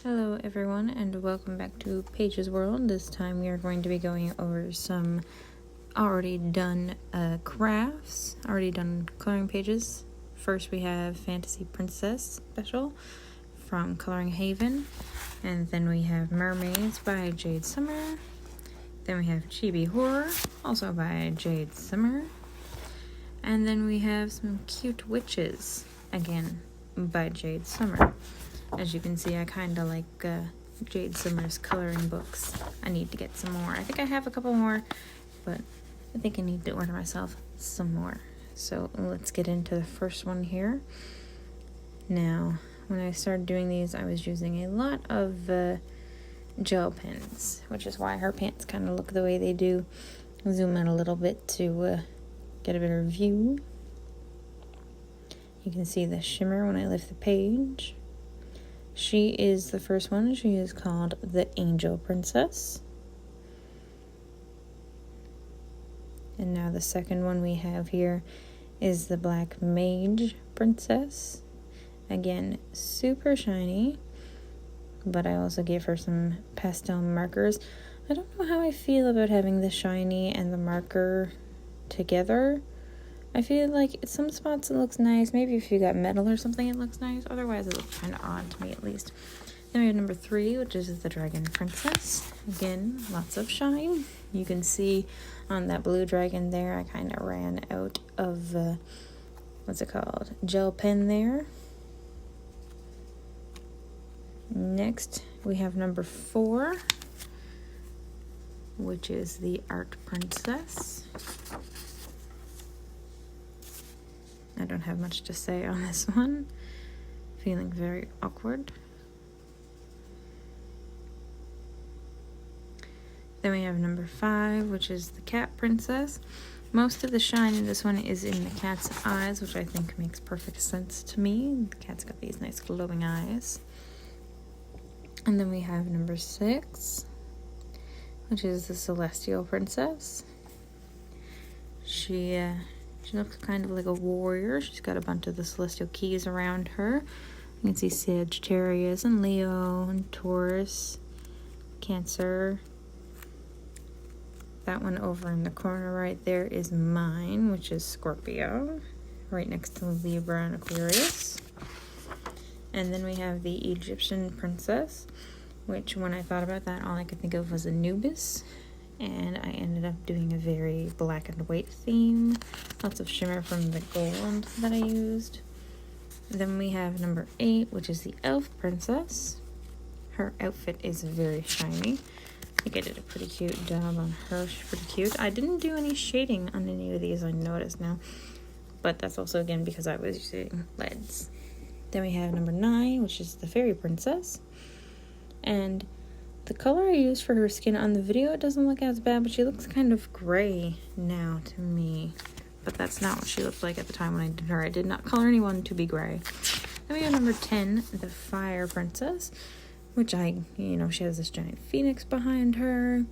Hello everyone and welcome back to Pages World. This time we are going to be going over some already done crafts, already done coloring pages. First we have Fantasy Princess Special from Coloring Haven, and then we have Mermaids by Jade Summer. Then we have Chibi Horror, also by Jade Summer. And then we have some Cute Witches, again by Jade Summer. As you can see, I kind of like Jade Summer's coloring books. I need to get some more. I think I have a couple more, but I think I need to order myself some more. So let's get into the first one here. Now, when I started doing these, I was using a lot of gel pens, which is why her pants kind of look the way they do. I'll zoom in a little bit to get a better view. You can see the shimmer when I lift the page. She is the first one. She is called the Angel Princess. And now the second one we have here is the Black Mage Princess. Again, super shiny, but I also gave her some pastel markers. I don't know how I feel about having the shiny and the marker together. I feel like in some spots it looks nice. Maybe if you got metal or something it looks nice. Otherwise it looks kind of odd to me at least. Then we have number 3, which is the Dragon Princess. Again, lots of shine. You can see on that blue dragon there, I kind of ran out of, gel pen there. Next, we have number 4, which is the Art Princess. I don't have much to say on this one. Feeling very awkward. Then we have number 5, which is the Cat Princess. Most of the shine in this one is in the cat's eyes, which I think makes perfect sense to me. The cat's got these nice glowing eyes. And then we have number 6, which is the Celestial Princess. She looks kind of like a warrior. She's got a bunch of the celestial keys around her. You can see Sagittarius and Leo and Taurus, Cancer. That one over in the corner right there is mine, which is Scorpio, right next to Libra and Aquarius. And then we have the Egyptian Princess, which when I thought about that, all I could think of was Anubis. And I ended up doing a very black and white theme. Lots of shimmer from the gold that I used. Then we have number 8, which is the Elf Princess. Her outfit is very shiny. I think I did a pretty cute job on her. She's pretty cute. I didn't do any shading on any of these, I noticed now. But that's also, again, because I was using leads. Then we have number 9, which is the Fairy Princess. And the color I used for her skin on the video, it doesn't look as bad, but she looks kind of gray now to me. But that's not what she looked like at the time when I did her. I did not color anyone to be gray. Then we have number 10, the Fire Princess, which she has this giant phoenix behind her.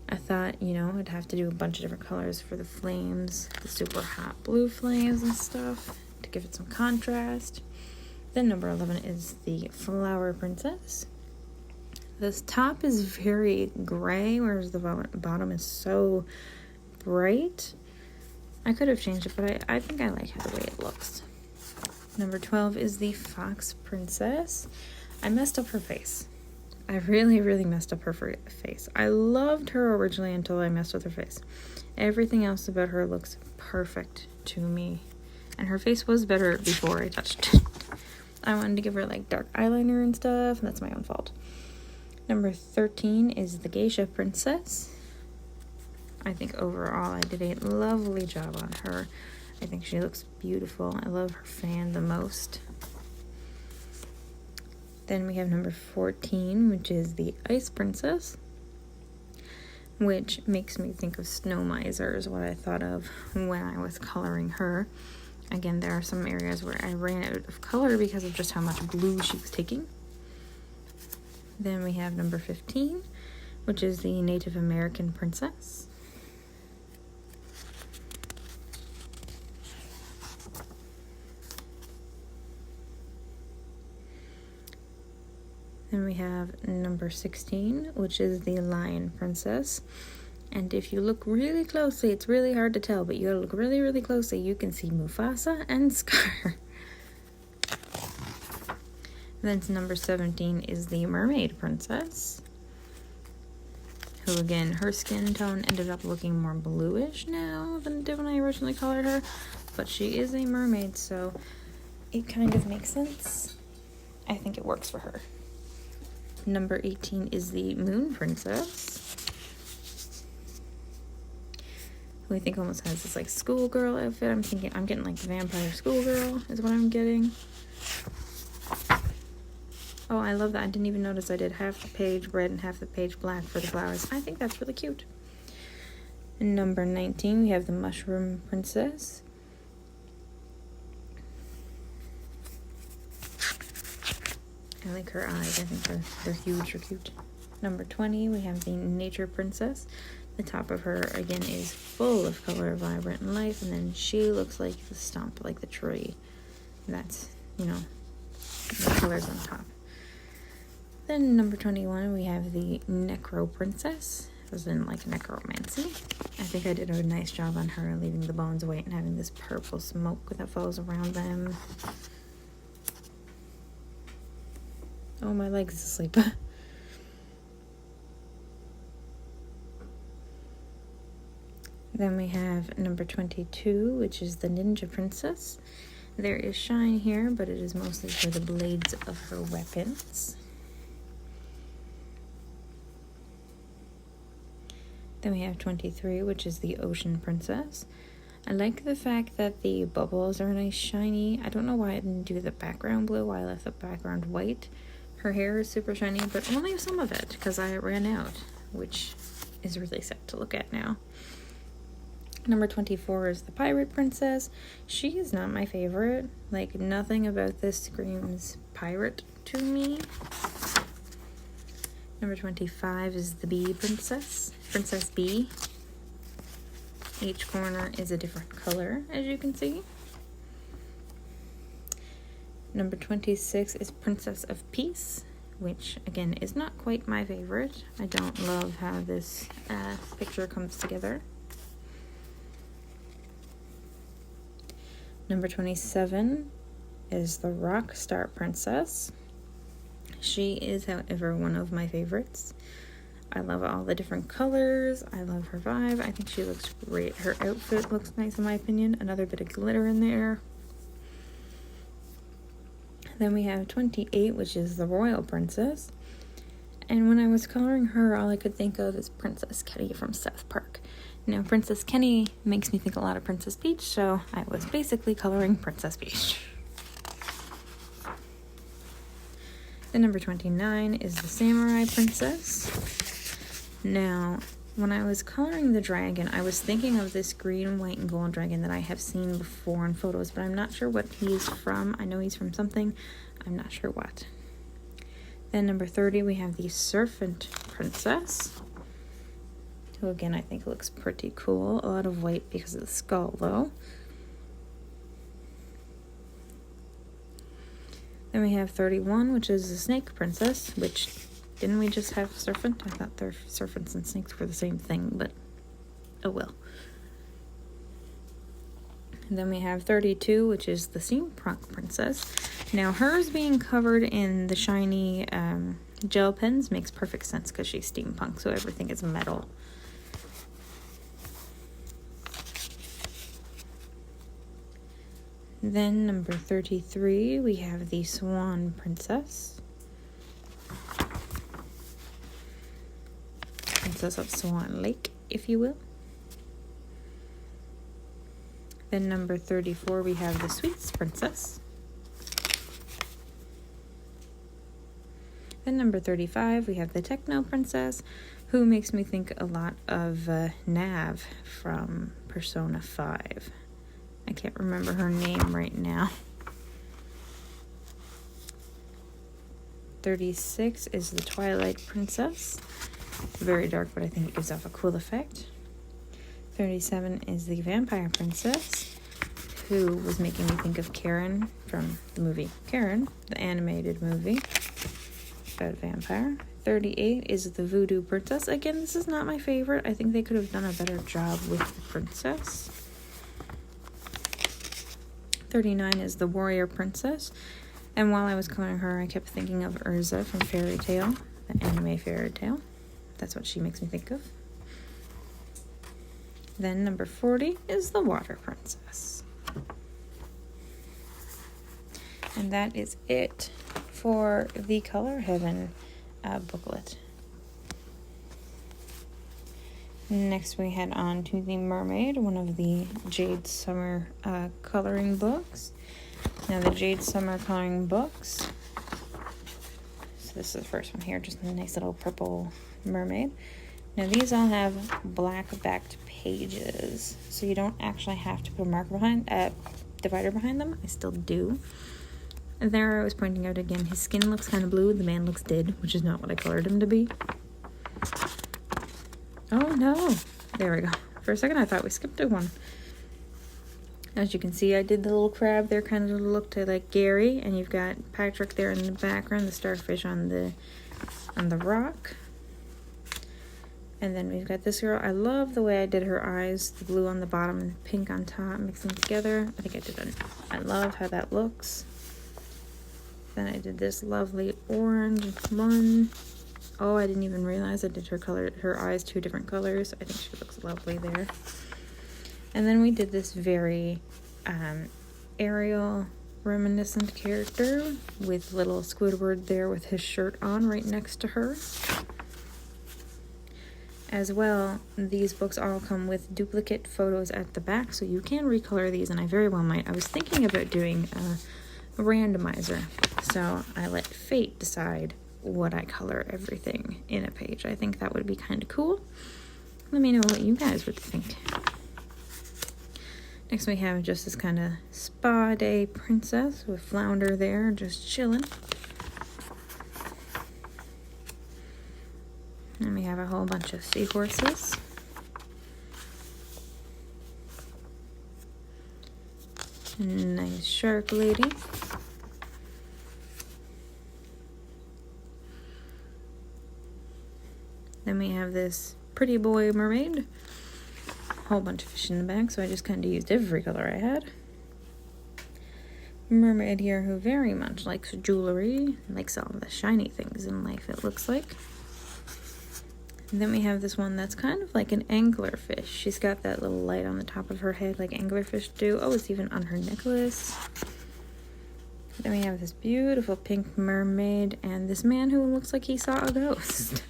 I thought, I'd have to do a bunch of different colors for the flames, the super hot blue flames and stuff, to give it some contrast. Then number 11 is the Flower Princess. This top is very gray, whereas the bottom is so bright. I could have changed it, but I think I like the way it looks. Number 12 is the Fox Princess. I messed up her face. I really, really messed up her face. I loved her originally until I messed with her face. Everything else about her looks perfect to me. And her face was better before I touched it. I wanted to give her dark eyeliner and stuff, and that's my own fault. Number 13 is the Geisha Princess. I think overall I did a lovely job on her. I think she looks beautiful. I love her fan the most. Then we have number 14, which is the Ice Princess, which makes me think of Snow Miser is what I thought of when I was coloring her. Again, there are some areas where I ran out of color because of just how much blue she was taking. Then we have number 15, which is the Native American Princess. Then we have number 16, which is the Lion Princess. And if you look really closely, it's really hard to tell, but you gotta look really, really closely. You can see Mufasa and Scar. Then number 17 is the Mermaid Princess, who again, her skin tone ended up looking more bluish now than it did when I originally colored her, but she is a mermaid, so it kind of makes sense. I think it works for her. Number 18 is the Moon Princess, who I think almost has this like schoolgirl outfit. I'm getting like vampire schoolgirl is what I'm getting. Oh, I love that. I didn't even notice I did half the page red and half the page black for the flowers. I think that's really cute. Number 19, we have the Mushroom Princess. I like her eyes. I think they're huge or cute. Number 20, we have the Nature Princess. The top of her, again, is full of color, vibrant, and life. And then she looks like the stump, like the tree. That's, you know, the colors on top. Then number 21, we have the Necro Princess, as in like necromancy. I think I did a nice job on her, leaving the bones white and having this purple smoke that falls around them. Oh, my leg's asleep. Then we have number 22, which is the Ninja Princess. There is shine here, but it is mostly for the blades of her weapons. Then we have 23, which is the Ocean Princess. I like the fact that the bubbles are nice shiny. I don't know why I didn't do the background blue, why I left the background white. Her hair is super shiny, but only some of it, because I ran out, which is really sad to look at now. Number 24 is the Pirate Princess. She is not my favorite. Like, nothing about this screams pirate to me. Number 25 is the Bee Princess. Princess Bee. Each corner is a different color, as you can see. Number 26 is Princess of Peace, which, again, is not quite my favorite. I don't love how this picture comes together. Number 27 is the Rockstar Princess. She is, however, one of my favorites. I love all the different colors. I love her vibe. I think she looks great. Her outfit looks nice in my opinion. Another bit of glitter in there. Then we have 28, which is the Royal Princess. And when I was coloring her, all I could think of is Princess Kenny from South Park. Now, Princess Kenny makes me think a lot of Princess Peach, so I was basically coloring Princess Peach. Then number 29 is the Samurai Princess. Now, when I was coloring the dragon, I was thinking of this green, white, and gold dragon that I have seen before in photos, but I'm not sure what he's from. I know he's from something. I'm not sure what. Then number 30, we have the Serpent Princess, who again I think looks pretty cool. A lot of white because of the skull, though. Then we have 31, which is the Snake Princess, which, didn't we just have Serpent? I thought serpents and snakes were the same thing, but oh well. And then we have 32, which is the Steampunk Princess. Now, hers being covered in the shiny gel pens makes perfect sense because she's steampunk, so everything is metal. Then number 33, we have the Swan Princess. Princess of Swan Lake, if you will. Then number 34, we have the Sweets Princess. Then number 35, we have the Techno Princess, who makes me think a lot of Nav from Persona 5. I can't remember her name right now. 36 is the Twilight Princess. Very dark, but I think it gives off a cool effect. 37 is the Vampire Princess, who was making me think of Karen from the movie Karen, the animated movie. Fed Vampire. 38 is the Voodoo Princess. Again, this is not my favorite. I think they could have done a better job with the princess. 39 is the Warrior Princess. And while I was coloring her, I kept thinking of Urza from Fairy Tail, the anime Fairy Tail. That's what she makes me think of. Then number 40 is the Water Princess. And that is it for the Color Heaven booklet. Next we head on to the Mermaid, one of the Jade Summer coloring books. Now the Jade Summer coloring books, so this is the first one here, just a nice little purple mermaid. Now these all have black backed pages, so you don't actually have to put a marker behind, divider behind them. I still do. And there I was pointing out again, his skin looks kind of blue, the man looks dead, which is not what I colored him to be. Oh no, there we go. For a second I thought we skipped a one. As you can see, I did the little crab there, kind of looked like Gary, and you've got Patrick there in the background, the starfish on the rock. And then we've got this girl. I love the way I did her eyes, the blue on the bottom and the pink on top, mixing together. I think I did that. I love how that looks. Then I did this lovely orange one. Oh, I didn't even realize I did her eyes 2 different colors. I think she looks lovely there. And then we did this very Ariel reminiscent character with little Squidward there with his shirt on right next to her. As well, these books all come with duplicate photos at the back, so you can recolor these, and I very well might. I was thinking about doing a randomizer, so I let fate decide what I color everything in a page. I think that would be kind of cool. Let me know what you guys would think. Next we have just this kind of spa day princess with Flounder there, just chilling. And we have a whole bunch of seahorses. Nice shark lady. Then we have this pretty boy mermaid. Whole bunch of fish in the back, so I just kind of used every color I had. Mermaid here who very much likes jewelry, likes all the shiny things in life, it looks like. And then we have this one that's kind of like an anglerfish. She's got that little light on the top of her head like anglerfish do. Oh, it's even on her necklace. Then we have this beautiful pink mermaid and this man who looks like he saw a ghost.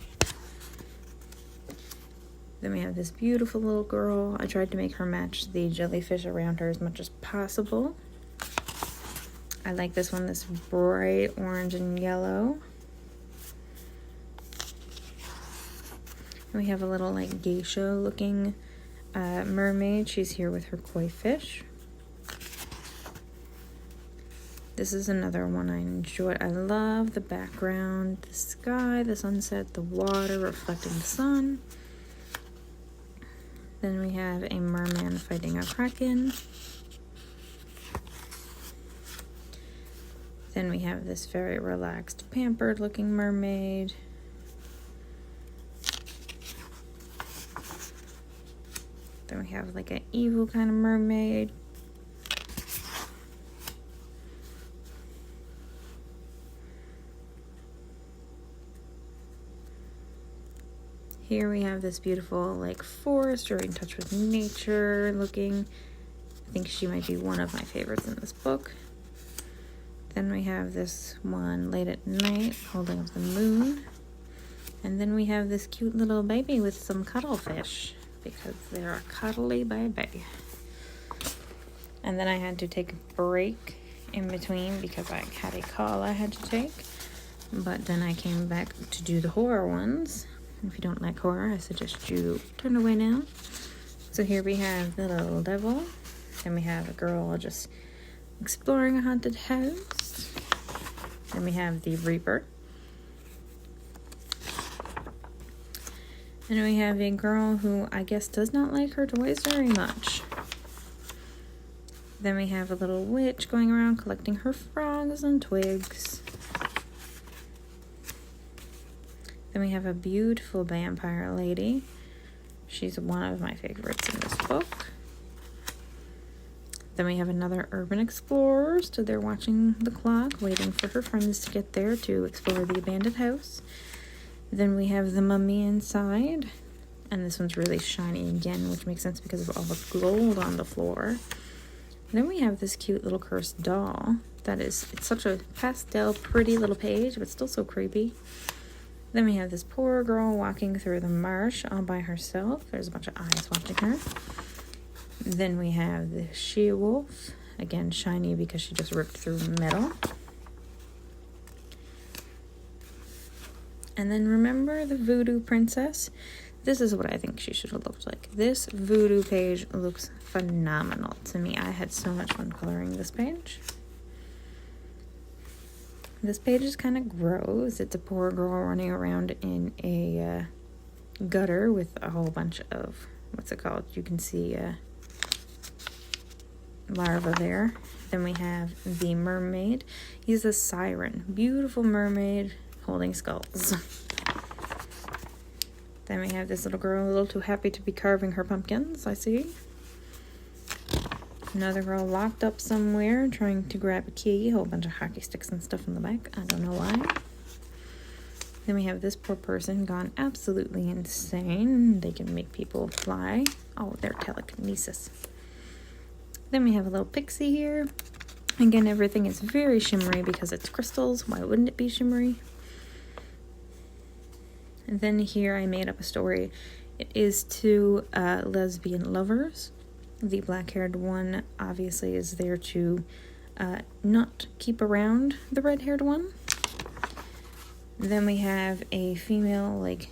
Then we have this beautiful little girl. I tried to make her match the jellyfish around her as much as possible. I like this one, this bright orange and yellow. And we have a little like geisha looking mermaid. She's here with her koi fish. This is another one I enjoyed. I love the background, the sky, the sunset, the water reflecting the sun. Then we have a merman fighting a kraken. Then we have this very relaxed, pampered looking mermaid. Then we have like an evil kind of mermaid. Here we have this beautiful like forest, very in touch with nature looking. I think she might be one of my favorites in this book. Then we have this one late at night holding up the moon. And then we have this cute little baby with some cuttlefish because they're a cuddly baby. And then I had to take a break in between because I had a call I had to take. But then I came back to do the horror ones. If you don't like horror, I suggest you turn away now. So here we have the little devil. Then we have a girl just exploring a haunted house. Then we have the Reaper. And we have a girl who I guess does not like her toys very much. Then we have a little witch going around collecting her frogs and twigs. Then we have a beautiful vampire lady. She's one of my favorites in this book. Then we have another urban explorer. Stood there watching the clock, waiting for her friends to get there to explore the abandoned house. Then we have the mummy inside. And this one's really shiny again, which makes sense because of all the gold on the floor. Then we have this cute little cursed doll. It's such a pastel, pretty little page, but still so creepy. Then we have this poor girl walking through the marsh all by herself. There's a bunch of eyes watching her. Then we have the she-wolf. Again, shiny because she just ripped through metal. And then remember the voodoo princess? This is what I think she should have looked like. This voodoo page looks phenomenal to me. I had so much fun coloring this page. This page is kind of gross. It's a poor girl running around in a gutter with a whole bunch of, what's it called? You can see larva there. Then we have the mermaid. He's a siren. Beautiful mermaid holding skulls. Then we have this little girl, a little too happy to be carving her pumpkins, I see. Another girl locked up somewhere trying to grab a key. A whole bunch of hockey sticks and stuff in the back. I don't know why. Then we have this poor person gone absolutely insane. They can make people fly. Oh, they're telekinesis. Then we have a little pixie here. Again, everything is very shimmery because it's crystals. Why wouldn't it be shimmery? And then here I made up a story. It is two lesbian lovers. The black-haired one obviously is there to not keep around the red-haired one. Then we have a female, like,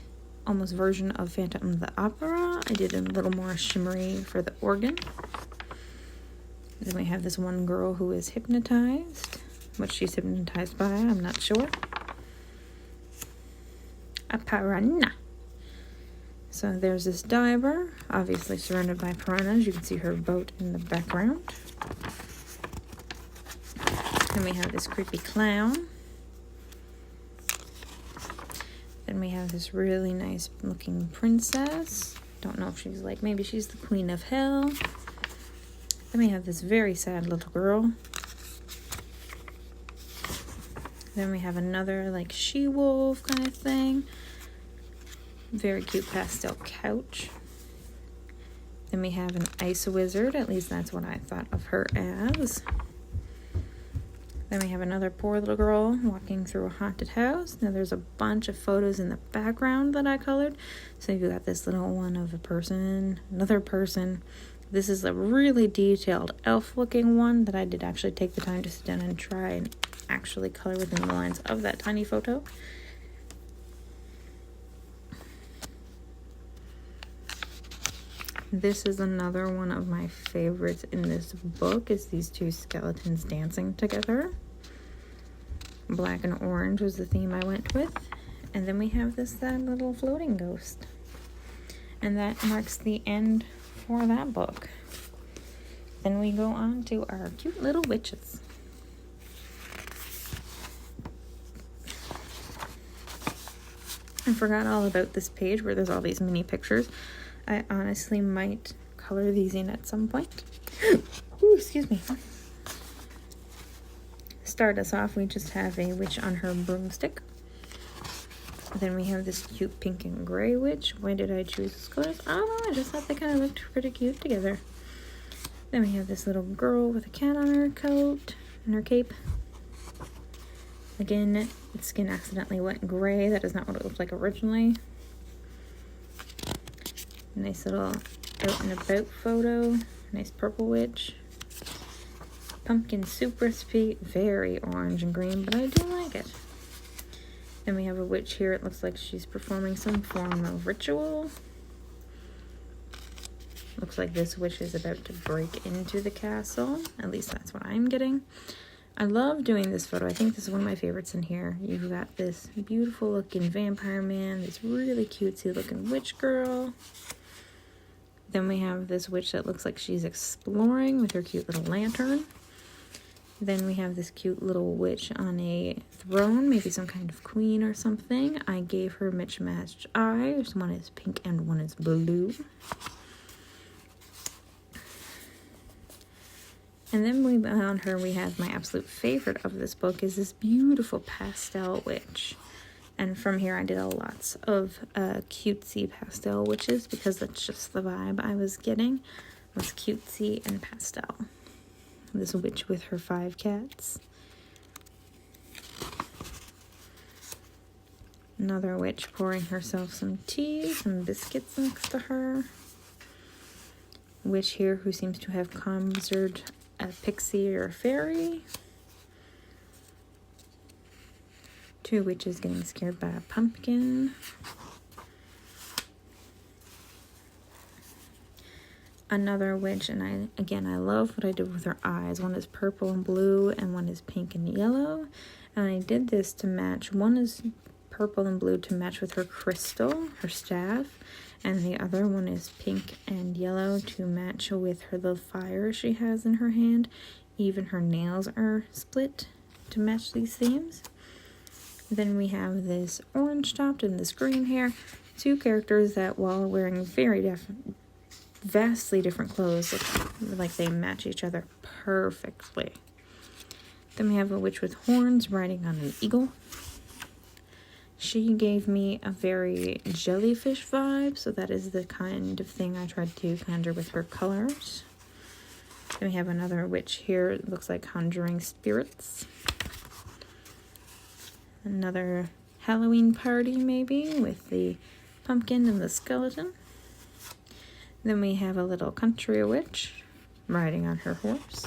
almost version of Phantom of the Opera. I did a little more shimmery for the organ. Then we have this one girl who is hypnotized. What she's hypnotized by, I'm not sure. A piranha. So there's this diver, obviously surrounded by piranhas. You can see her boat in the background. Then we have this creepy clown. Then we have this really nice looking princess. Don't know if she's like, maybe she's the queen of hell. Then we have this very sad little girl. Then we have another like she-wolf kind of thing. Very cute pastel couch. Then we have an ice wizard. At least that's what I thought of her as. Then we have another poor little girl walking through a haunted house. Now there's a bunch of photos in the background that I colored. So you got this little one of a person, another person. This is a really detailed elf-looking one that I did actually take the time to sit down and try and actually color within the lines of that tiny photo. This is another one of my favorites in this book, is these two skeletons dancing together. Black and orange was the theme I went with. And then we have this little floating ghost. And that marks the end for that book. Then we go on to our cute little witches. I forgot all about this page where there's all these mini pictures. I honestly might color these in at some point. Ooh, excuse me. Start us off, we just have a witch on her broomstick. Then we have this cute pink and gray witch. Why did I choose those colors? I don't know, I just thought they kind of looked pretty cute together. Then we have this little girl with a cat on her coat and her cape. Again, its skin accidentally went gray. That is not what it looked like originally. Nice little out and about photo. Nice purple witch. Pumpkin soup recipe. Very orange and green, but I do like it. Then we have a witch here. It looks like she's performing some form of ritual. Looks like this witch is about to break into the castle. At least that's what I'm getting. I love doing this photo. I think this is one of my favorites in here. You've got this beautiful looking vampire man, this really cutesy looking witch girl. Then we have this witch that looks like she's exploring with her cute little lantern. Then we have this cute little witch on a throne, maybe some kind of queen or something. I gave her matched eyes. One is pink and one is blue. And then on her, we have my absolute favorite of this book is this beautiful pastel witch. And from here, I did lots of cutesy pastel witches because that's just the vibe I was getting, was cutesy and pastel. This witch with her 5 cats. Another witch pouring herself some tea, some biscuits next to her. Witch here who seems to have conjured a pixie or a fairy. 2 witches getting scared by a pumpkin. Another witch, and I love what I did with her eyes. One is purple and blue, and one is pink and yellow. And I did this to match. One is purple and blue to match with her crystal, her staff, and the other one is pink and yellow to match with her little fire she has in her hand. Even her nails are split to match these themes. Then we have this orange topped and this green hair. 2 characters that, while wearing vastly different clothes, look like they match each other perfectly. Then we have a witch with horns riding on an eagle. She gave me a very jellyfish vibe, so that is the kind of thing I tried to conjure with her colors. Then we have another witch here. It looks like conjuring spirits. Another Halloween party, maybe, with the pumpkin and the skeleton. Then we have a little country witch riding on her horse.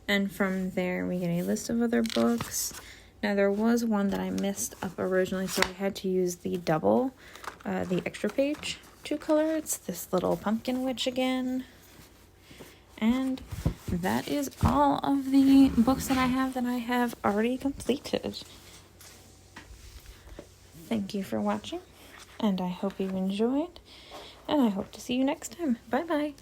And from there, we get a list of other books. Now, there was one that I messed up originally, so I had to use the double, the extra page 2 color. It's this little pumpkin witch again. And that is all of the books that I have already completed. Thank you for watching, and I hope you enjoyed, and I hope to see you next time. Bye-bye.